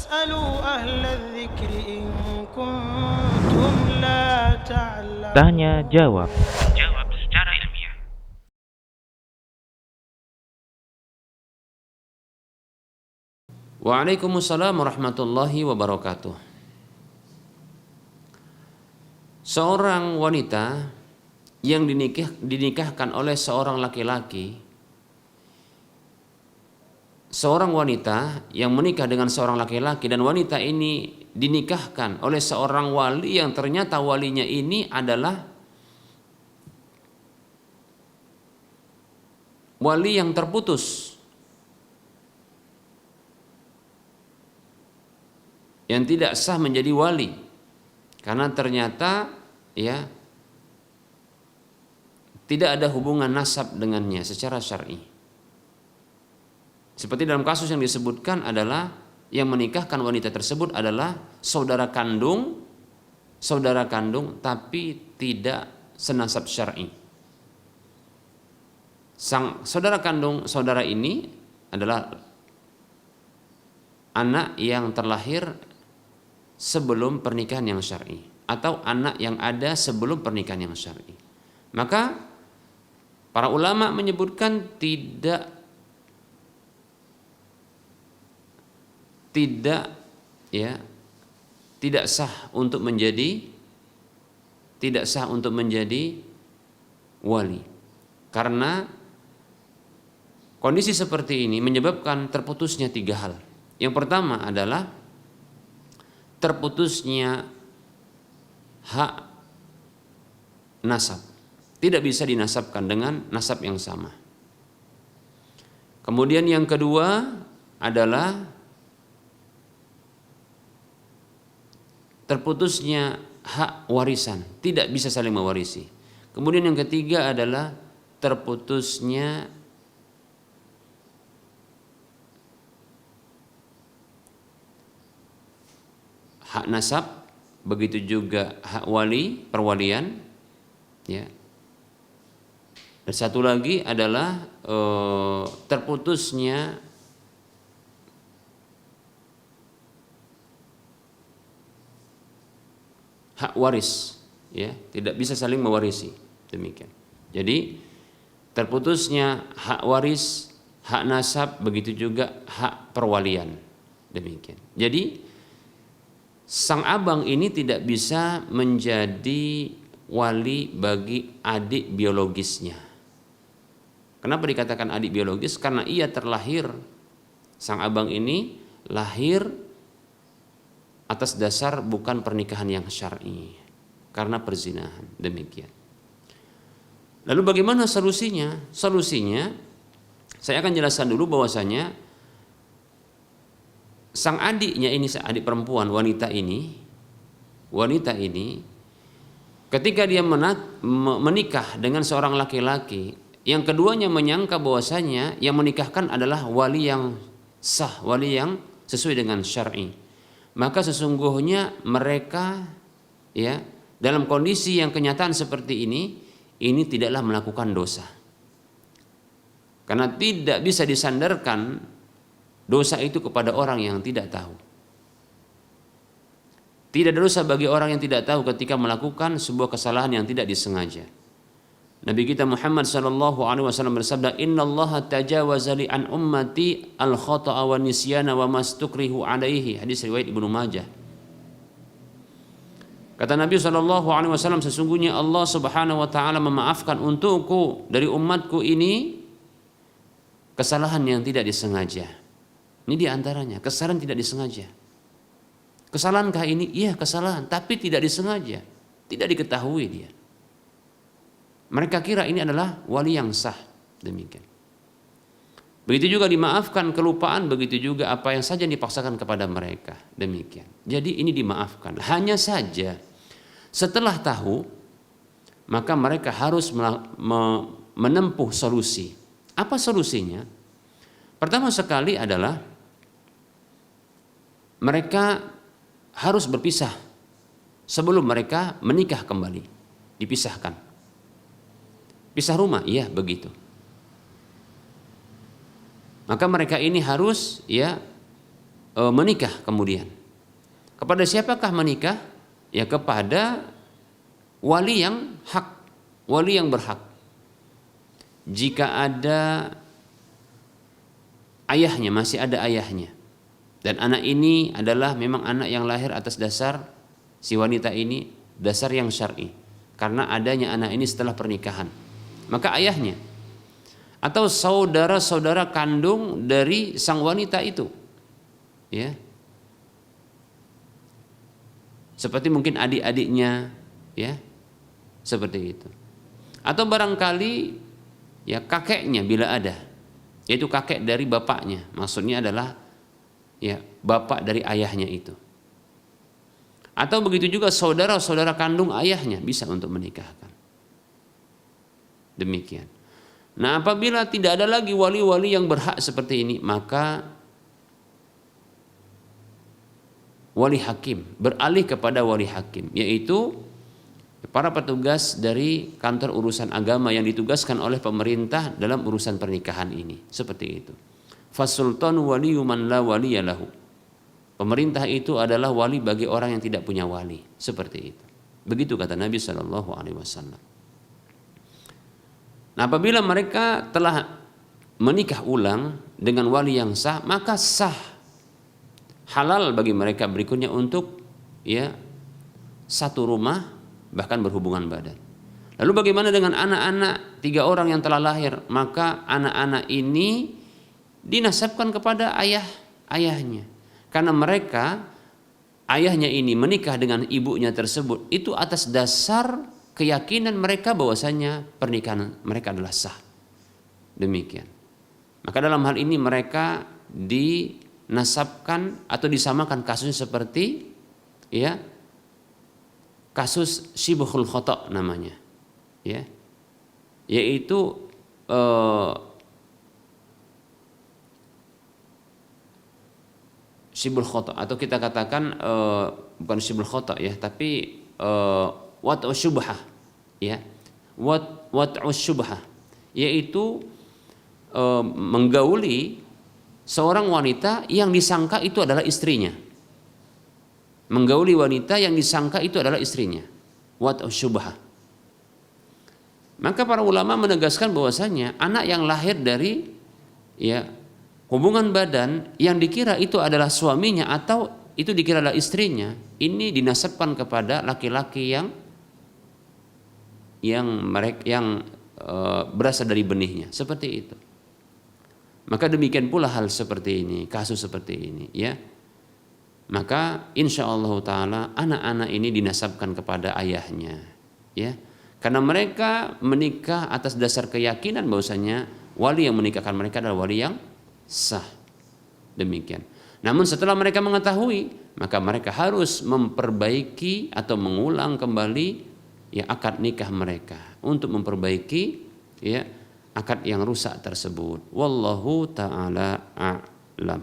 فاسألوا أهل الذكر إن كنتم لا تعلمون. Tanya jawab. Jawab secara ilmiah. Waalaikumsalam warahmatullahi wabarakatuh. Seorang wanita yang dinikahkan oleh seorang laki-laki, seorang wanita yang menikah dengan seorang laki-laki dan wanita ini dinikahkan oleh seorang wali yang ternyata walinya ini adalah wali yang terputus, yang tidak sah menjadi wali karena ternyata tidak ada hubungan nasab dengannya secara syar'i. Seperti dalam kasus yang disebutkan adalah yang menikahkan wanita tersebut adalah saudara kandung tapi tidak senasab syar'i. Sang saudara kandung saudara ini adalah anak yang terlahir sebelum pernikahan yang syar'i atau anak yang ada sebelum pernikahan yang syar'i. Maka para ulama menyebutkan tidak sah untuk menjadi wali karena kondisi seperti ini menyebabkan terputusnya 3 hal. Yang pertama adalah terputusnya hak nasab, tidak bisa dinasabkan dengan nasab yang sama. Kemudian yang kedua adalah terputusnya hak warisan, tidak bisa saling mewarisi. Kemudian yang ketiga adalah terputusnya hak nasab, begitu juga hak wali, perwalian, ya. Dan satu lagi adalah terputusnya hak waris, ya, tidak bisa saling mewarisi, demikian. Jadi terputusnya hak waris, hak nasab, begitu juga hak perwalian, demikian. Jadi sang abang ini tidak bisa menjadi wali bagi adik biologisnya. Kenapa dikatakan adik biologis? Karena ia terlahir, sang abang ini lahir atas dasar bukan pernikahan yang syar'i, karena perzinahan, demikian. Lalu bagaimana solusinya? Solusinya saya akan jelaskan dulu bahwasanya sang adiknya ini, adik perempuan wanita ini ketika dia menikah dengan seorang laki-laki, yang keduanya menyangka bahwasanya yang menikahkan adalah wali yang sah, wali yang sesuai dengan syar'i. Maka sesungguhnya mereka, ya, dalam kondisi yang kenyataan seperti ini tidaklah melakukan dosa. Karena tidak bisa disandarkan dosa itu kepada orang yang tidak tahu. Tidak ada dosa bagi orang yang tidak tahu ketika melakukan sebuah kesalahan yang tidak disengaja. Nabi kita Muhammad SAW bersabda, Innallaha tajawaza li an ummati al-khata'a wa nisyana wa mastukrihu alaihi. Hadis riwayat Ibnu Majah. Kata Nabi SAW, sesungguhnya Allah Subhanahu wa taala memaafkan untukku dari umatku ini kesalahan yang tidak disengaja. Ini diantaranya, kesalahan tidak disengaja. Kesalahankah ini? Iya, kesalahan, tapi tidak disengaja, tidak diketahui dia. Mereka kira ini adalah wali yang sah, demikian. Begitu juga dimaafkan kelupaan, begitu juga apa yang saja dipaksakan kepada mereka, demikian. Jadi ini dimaafkan. Hanya saja setelah tahu, maka mereka harus menempuh solusi. Apa solusinya? Pertama sekali adalah mereka harus berpisah sebelum mereka menikah kembali, dipisahkan. Pisah rumah, iya begitu. Maka mereka ini harus menikah kemudian. Kepada siapakah menikah? Ya kepada wali yang hak, wali yang berhak. Jika ada ayahnya, masih ada ayahnya, dan anak ini adalah memang anak yang lahir atas dasar si wanita ini, dasar yang syar'i, karena adanya anak ini setelah pernikahan, maka ayahnya atau saudara-saudara kandung dari sang wanita itu, ya, seperti mungkin adik-adiknya, ya, seperti itu. Atau barangkali ya kakeknya bila ada, yaitu kakek dari bapaknya, maksudnya adalah ya bapak dari ayahnya itu. Atau begitu juga saudara-saudara kandung ayahnya bisa untuk menikahkan. Demikian. Nah, apabila tidak ada lagi wali-wali yang berhak seperti ini, maka wali hakim beralih kepada wali hakim, yaitu para petugas dari kantor urusan agama yang ditugaskan oleh pemerintah dalam urusan pernikahan ini. Seperti itu. Fasultanu waliyyu man la waliya lahu. Pemerintah itu adalah wali bagi orang yang tidak punya wali. Seperti itu. Begitu kata Nabi SAW. Nah, apabila mereka telah menikah ulang dengan wali yang sah, maka sah, halal bagi mereka berikutnya untuk ya satu rumah, bahkan berhubungan badan. Lalu bagaimana dengan anak-anak 3 orang yang telah lahir? Maka anak-anak ini dinasabkan kepada ayahnya, karena mereka, ayahnya ini menikah dengan ibunya tersebut itu atas dasar keyakinan mereka bahwasanya pernikahan mereka adalah sah. Demikian. Maka dalam hal ini mereka dinasabkan atau disamakan kasusnya seperti ya kasus syibhul khata namanya, ya, yaitu syibhul khata, atau kita katakan bukan syibhul khata ya, tapi wat'u syubhah, ya, wat'u syubhah, yaitu menggauli seorang wanita yang disangka itu adalah istrinya. Menggauli wanita yang disangka itu adalah istrinya. Wat'u syubhah. Maka para ulama menegaskan bahwasanya anak yang lahir dari ya hubungan badan yang dikira itu adalah suaminya atau itu dikira adalah istrinya, ini dinasabkan kepada laki-laki yang berasal dari benihnya, seperti itu. Maka demikian pula hal seperti ini, kasus seperti ini, ya. Maka insyaallah taala anak-anak ini dinasabkan kepada ayahnya, ya. Karena mereka menikah atas dasar keyakinan bahwasanya wali yang menikahkan mereka adalah wali yang sah. Demikian. Namun setelah mereka mengetahui, maka mereka harus memperbaiki atau mengulang kembali ya akad nikah mereka untuk memperbaiki ya akad yang rusak tersebut. Wallahu taala a'lam.